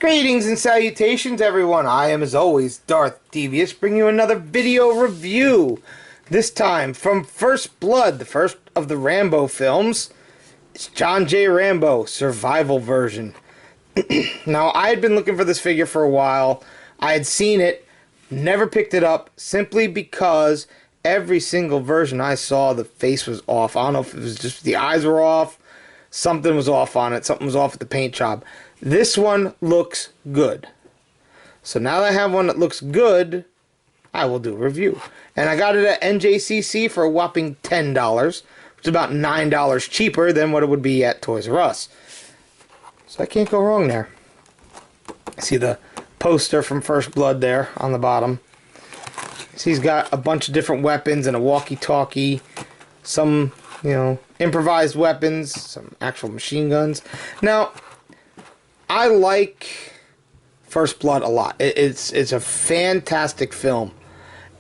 Greetings and salutations, everyone. I am, as always, Darth Devious, bringing you another video review. This time from First Blood, the first of the Rambo films. It's John J. Rambo, survival version. Now, I had been looking for this figure for a while. I had seen it, never picked it up, simply because every single version I saw, the face was off. I don't know if it was just the eyes were off, something was off on it, something was off at the paint job. This one looks good. So now that I have one that looks good, I will do a review. And I got it at NJCC for a whopping $10, which is about $9 cheaper than what it would be at Toys R Us. So I can't go wrong there. See the poster from First Blood there on the bottom. See, he's got a bunch of different weapons and a walkie-talkie. Some, improvised weapons. Some actual machine guns. Now, I like First Blood a lot. It's a fantastic film.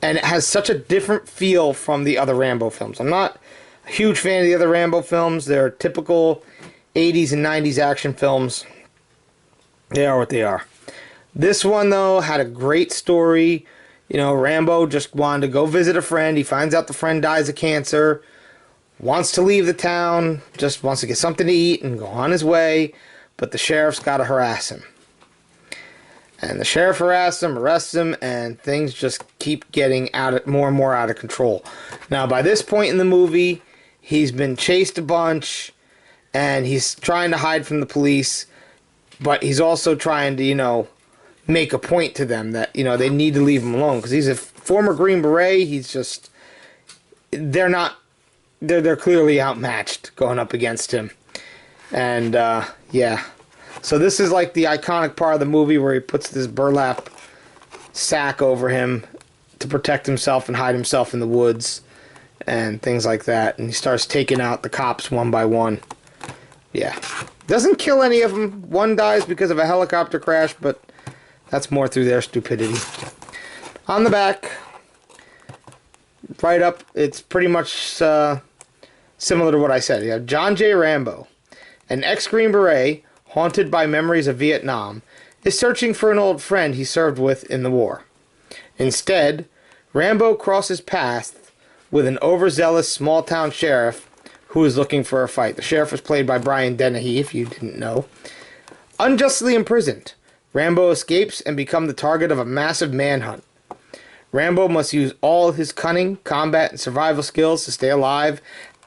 And it has such a different feel from the other Rambo films. I'm not a huge fan of the other Rambo films. They're typical 80s and 90s action films. They are what they are. This one, though, had a great story. Rambo just wanted to go visit a friend. He finds out the friend dies of cancer. Wants to leave the town. Just wants to get something to eat and go on his way. But the sheriff's got to harass him. And the sheriff harasses him, arrests him, and things just keep getting more and more out of control. Now, by this point in the movie, he's been chased a bunch, and he's trying to hide from the police, but he's also trying to, make a point to them that, they need to leave him alone. Because he's a former Green Beret, they're clearly outmatched going up against him. And, yeah. So this is like the iconic part of the movie where he puts this burlap sack over him to protect himself and hide himself in the woods and things like that. And he starts taking out the cops one by one. Yeah. Doesn't kill any of them. One dies because of a helicopter crash, but that's more through their stupidity. On the back, right up, it's pretty much similar to what I said. You have John J. Rambo. An ex-Green Beret, haunted by memories of Vietnam, is searching for an old friend he served with in the war. Instead, Rambo crosses paths with an overzealous small-town sheriff who is looking for a fight. The sheriff was played by Brian Dennehy, if you didn't know. Unjustly imprisoned, Rambo escapes and becomes the target of a massive manhunt. Rambo must use all his cunning, combat, and survival skills to stay alive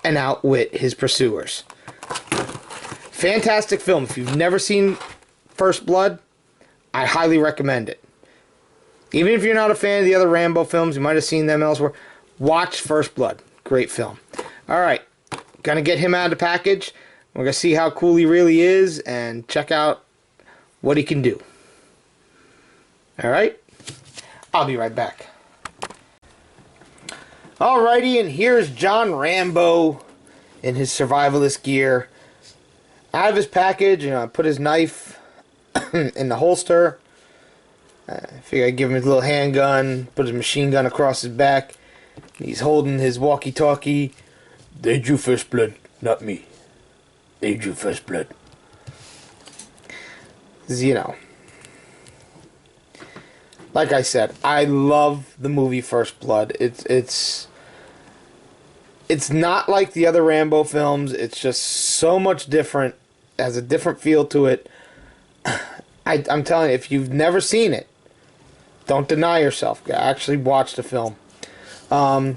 and outwit his pursuers. Fantastic film. If you've never seen First Blood, I highly recommend it. Even if you're not a fan of the other Rambo films, you might have seen them elsewhere, watch First Blood. Great film. Alright, gonna get him out of the package. We're gonna see how cool he really is and check out what he can do. Alright, I'll be right back. Alrighty, and here's John Rambo in his survivalist gear. Out of his package, I put his knife in the holster. I figure I'd give him his little handgun, put his machine gun across his back. He's holding his walkie-talkie. They drew First Blood, not me. They drew First Blood. Like I said, I love the movie First Blood. It's not like the other Rambo films. It's just so much different. It has a different feel to it. I'm telling you, if you've never seen it, don't deny yourself. Actually watch the film. The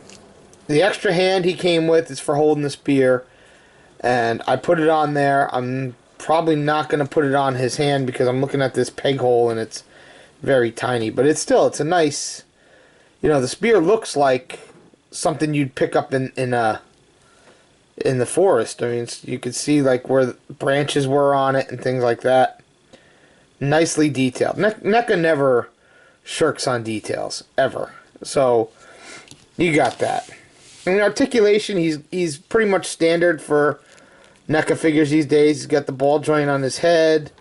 extra hand he came with is for holding the spear. And I put it on there. I'm probably not going to put it on his hand because I'm looking at this peg hole and it's very tiny. But it's a nice... the spear looks like something you'd pick up in the forest. I mean, you could see like where the branches were on it and things like that. Nicely detailed. NECA never shirks on details ever. So you got that. And articulation, he's pretty much standard for NECA figures these days. He's got the ball joint on his head.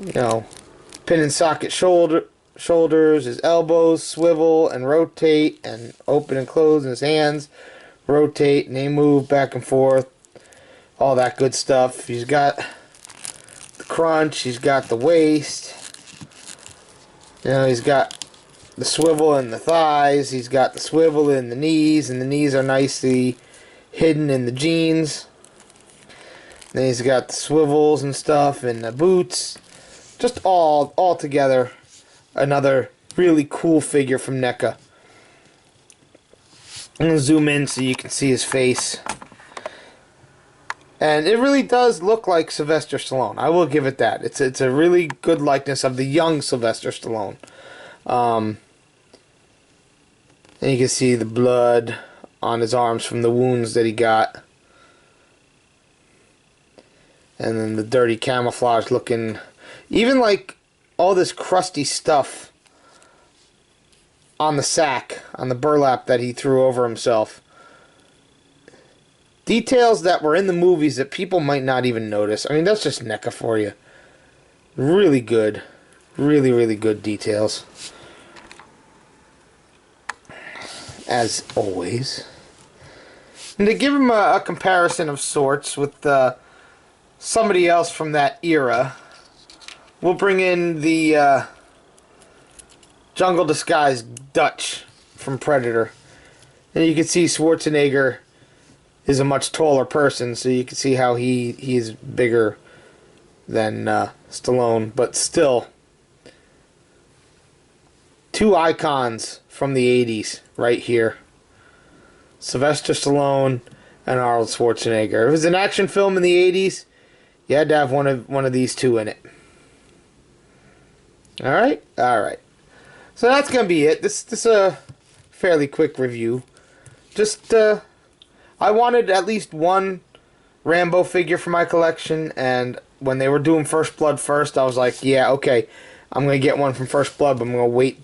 Pin and socket shoulders, his elbows swivel and rotate and open and close, and his hands rotate and they move back and forth, all that good stuff. He's got the crunch. He's got the waist. You know, he's got the swivel in the thighs. He's got the swivel in the knees, and the knees are nicely hidden in the jeans. Then he's got the swivels and stuff in the boots. Just all together, another really cool figure from NECA. I'm going to zoom in so you can see his face. And it really does look like Sylvester Stallone. I will give it that. It's a really good likeness of the young Sylvester Stallone. And you can see the blood on his arms from the wounds that he got. And then the dirty camouflage looking. Even like all this crusty stuff on the sack, on the burlap that he threw over himself. Details that were in the movies that people might not even notice. I mean, that's just NECA for you. Really good. Really, really good details. As always. And to give him a comparison of sorts with somebody else from that era, we'll bring in the jungle disguised Dutch from Predator. And you can see Schwarzenegger is a much taller person, so you can see how he's bigger than Stallone, but still, two icons from the 80s right here. Sylvester Stallone and Arnold Schwarzenegger. If it was an action film in the 80s, you had to have one of these two in it. Alright? Alright. So that's going to be it. This is a fairly quick review. Just, I wanted at least one Rambo figure for my collection, and when they were doing First Blood first, I was like, yeah, okay, I'm going to get one from First Blood, but I'm going to wait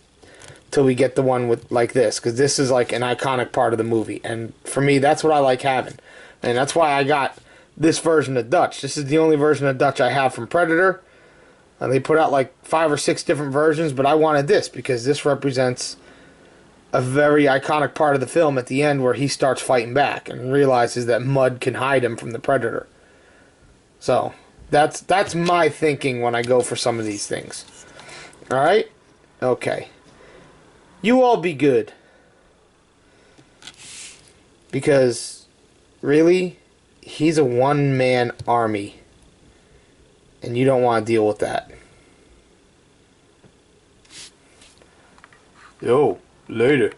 till we get the one with like this, because this is like an iconic part of the movie, and for me, that's what I like having, and that's why I got this version of Dutch. This is the only version of Dutch I have from Predator. They put out like 5 or 6 different versions, but I wanted this because this represents a very iconic part of the film at the end where he starts fighting back and realizes that mud can hide him from the Predator. So that's my thinking when I go for some of these things. Alright? Okay. You all be good. Because, really, he's a one-man army. And you don't want to deal with that. Yo, later.